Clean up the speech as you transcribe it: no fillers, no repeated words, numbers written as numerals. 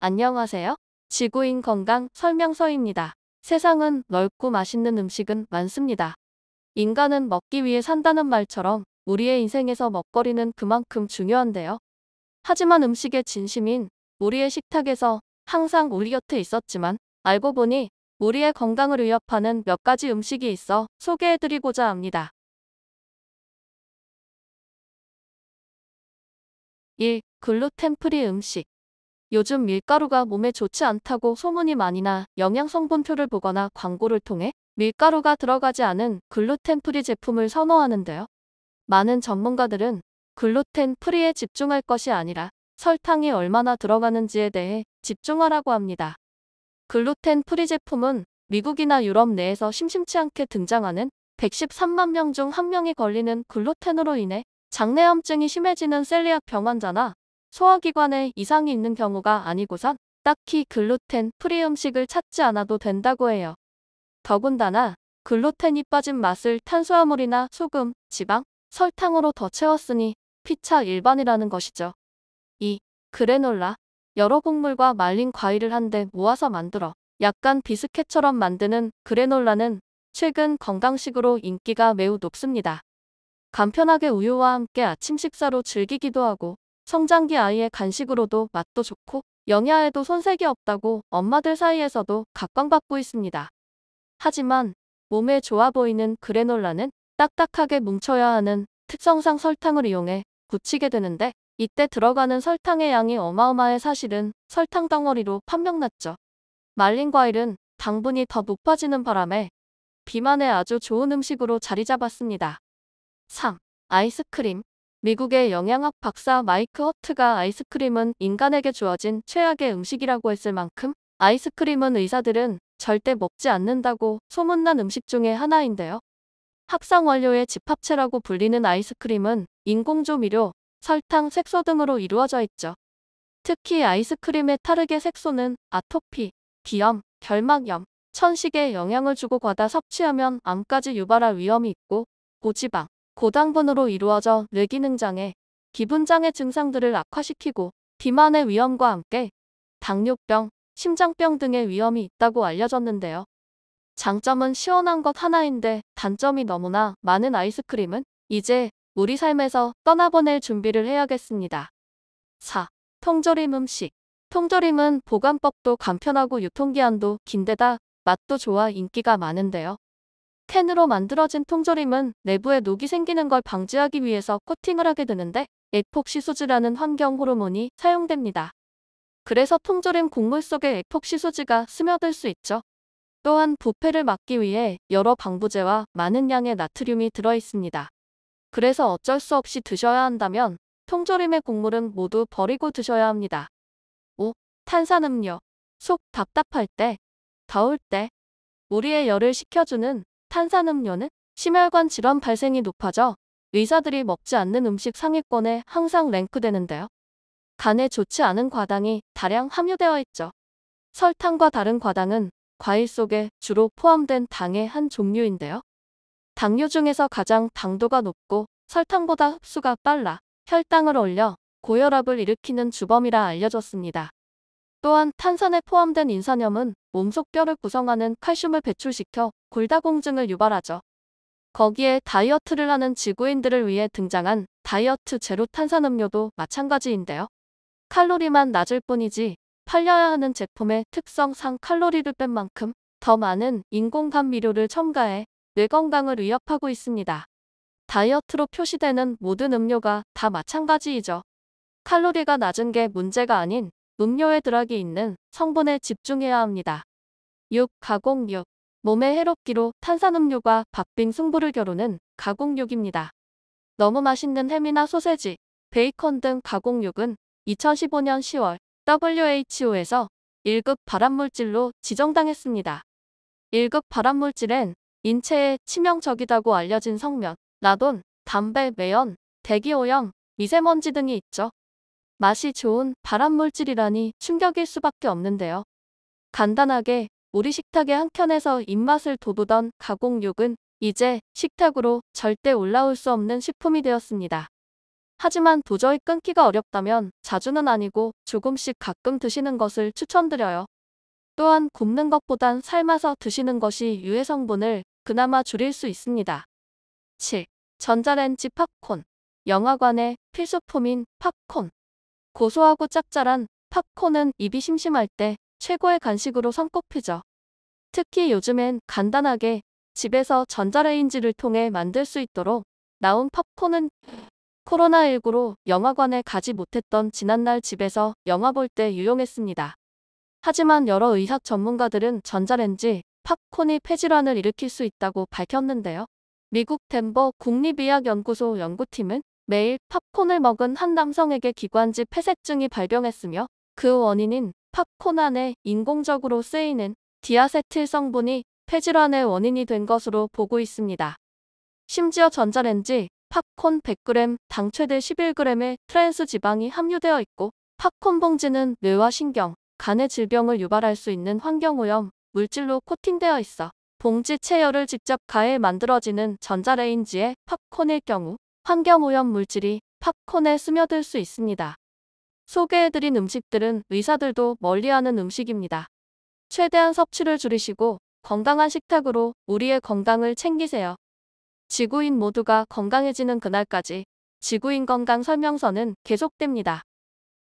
안녕하세요. 지구인 건강 설명서입니다. 세상은 넓고 맛있는 음식은 많습니다. 인간은 먹기 위해 산다는 말처럼 우리의 인생에서 먹거리는 그만큼 중요한데요. 하지만 음식의 진심인 우리의 식탁에서 항상 우리 곁에 있었지만 알고 보니 우리의 건강을 위협하는 몇 가지 음식이 있어 소개해드리고자 합니다. 1. 글루텐 프리 음식. 요즘 밀가루가 몸에 좋지 않다고 소문이 많이 나 영양성분표를 보거나 광고를 통해 밀가루가 들어가지 않은 글루텐 프리 제품을 선호하는데요. 많은 전문가들은 글루텐 프리에 집중할 것이 아니라 설탕이 얼마나 들어가는지에 대해 집중하라고 합니다. 글루텐 프리 제품은 미국이나 유럽 내에서 심심치 않게 등장하는 113만 명 중 1명이 걸리는 글루텐으로 인해 장내염증이 심해지는 셀리악 병 환자나 소화기관에 이상이 있는 경우가 아니고선 딱히 글루텐 프리 음식을 찾지 않아도 된다고 해요. 더군다나 글루텐이 빠진 맛을 탄수화물이나 소금, 지방, 설탕으로 더 채웠으니 피차 일반이라는 것이죠. 2. 그래놀라. 여러 곡물과 말린 과일을 한데 모아서 만들어 약간 비스켓처럼 만드는 그래놀라는 최근 건강식으로 인기가 매우 높습니다. 간편하게 우유와 함께 아침 식사로 즐기기도 하고 성장기 아이의 간식으로도 맛도 좋고 영양에도 손색이 없다고 엄마들 사이에서도 각광받고 있습니다. 하지만 몸에 좋아 보이는 그래놀라는 딱딱하게 뭉쳐야 하는 특성상 설탕을 이용해 굳히게 되는데 이때 들어가는 설탕의 양이 어마어마해 사실은 설탕 덩어리로 판명났죠. 말린 과일은 당분이 더 높아지는 바람에 비만에 아주 좋은 음식으로 자리 잡았습니다. 3. 아이스크림. 미국의 영양학 박사 마이크 허트가 아이스크림은 인간에게 주어진 최악의 음식이라고 했을 만큼 아이스크림은 의사들은 절대 먹지 않는다고 소문난 음식 중에 하나인데요. 합성 원료의 집합체라고 불리는 아이스크림은 인공조미료, 설탕, 색소 등으로 이루어져 있죠. 특히 아이스크림의 타르게 색소는 아토피, 비염, 결막염, 천식에 영향을 주고 과다 섭취하면 암까지 유발할 위험이 있고 고지방, 고당분으로 이루어져 뇌기능장애, 기분장애 증상들을 악화시키고 비만의 위험과 함께 당뇨병, 심장병 등의 위험이 있다고 알려졌는데요. 장점은 시원한 것 하나인데 단점이 너무나 많은 아이스크림은 이제 우리 삶에서 떠나보낼 준비를 해야겠습니다. 4. 통조림 음식. 통조림은 보관법도 간편하고 유통기한도 긴데다 맛도 좋아 인기가 많은데요. 캔으로 만들어진 통조림은 내부에 녹이 생기는 걸 방지하기 위해서 코팅을 하게 되는데 에폭시소지라는 환경 호르몬이 사용됩니다. 그래서 통조림 곡물 속에 에폭시소지가 스며들 수 있죠. 또한 부패를 막기 위해 여러 방부제와 많은 양의 나트륨이 들어있습니다. 그래서 어쩔 수 없이 드셔야 한다면 통조림의 곡물은 모두 버리고 드셔야 합니다. 5. 탄산음료. 속 답답할 때, 더울 때, 우리의 열을 식혀주는 탄산음료는 심혈관 질환 발생이 높아져 의사들이 먹지 않는 음식 상위권에 항상 랭크되는데요. 간에 좋지 않은 과당이 다량 함유되어 있죠. 설탕과 다른 과당은 과일 속에 주로 포함된 당의 한 종류인데요. 당류 중에서 가장 당도가 높고 설탕보다 흡수가 빨라 혈당을 올려 고혈압을 일으키는 주범이라 알려졌습니다. 또한 탄산에 포함된 인산염은 몸속 뼈를 구성하는 칼슘을 배출시켜 골다공증을 유발하죠. 거기에 다이어트를 하는 지구인들을 위해 등장한 다이어트 제로 탄산음료도 마찬가지인데요. 칼로리만 낮을 뿐이지 팔려야 하는 제품의 특성상 칼로리를 뺀 만큼 더 많은 인공 감미료를 첨가해 뇌 건강을 위협하고 있습니다. 다이어트로 표시되는 모든 음료가 다 마찬가지이죠. 칼로리가 낮은 게 문제가 아닌 음료에 들어가 있는 성분에 집중해야 합니다. 6. 가공육. 몸에 해롭기로 탄산음료가 박빙 승부를 겨루는 가공육입니다. 너무 맛있는 햄이나 소세지, 베이컨 등 가공육은 2015년 10월 WHO에서 1급 발암물질로 지정당했습니다. 1급 발암물질엔 인체에 치명적이다고 알려진 성면, 라돈, 담배, 매연, 대기오염, 미세먼지 등이 있죠. 맛이 좋은 발암물질이라니 충격일 수밖에 없는데요. 간단하게 우리 식탁의 한켠에서 입맛을 돋우던 가공육은 이제 식탁으로 절대 올라올 수 없는 식품이 되었습니다. 하지만 도저히 끊기가 어렵다면 자주는 아니고 조금씩 가끔 드시는 것을 추천드려요. 또한 굽는 것보단 삶아서 드시는 것이 유해 성분을 그나마 줄일 수 있습니다. 7. 전자레인지 팝콘. 영화관의 필수품인 팝콘. 고소하고 짭짤한 팝콘은 입이 심심할 때 최고의 간식으로 손꼽히죠. 특히 요즘엔 간단하게 집에서 전자레인지를 통해 만들 수 있도록 나온 팝콘은 코로나19로 영화관에 가지 못했던 지난날 집에서 영화 볼 때 유용했습니다. 하지만 여러 의학 전문가들은 전자레인지 팝콘이 폐질환을 일으킬 수 있다고 밝혔는데요. 미국 덴버 국립의학연구소 연구팀은 매일 팝콘을 먹은 한 남성에게 기관지 폐색증이 발병했으며 그 원인인 팝콘 안에 인공적으로 쓰이는 디아세틸 성분이 폐질환의 원인이 된 것으로 보고 있습니다. 심지어 전자레인지 팝콘 100g 당 최대 11g의 트랜스 지방이 함유되어 있고 팝콘 봉지는 뇌와 신경, 간의 질병을 유발할 수 있는 환경오염 물질로 코팅되어 있어 봉지 체열을 직접 가해 만들어지는 전자레인지의 팝콘일 경우 환경오염 물질이 팝콘에 스며들 수 있습니다. 소개해드린 음식들은 의사들도 멀리하는 음식입니다. 최대한 섭취를 줄이시고 건강한 식탁으로 우리의 건강을 챙기세요. 지구인 모두가 건강해지는 그날까지 지구인 건강 설명서는 계속됩니다.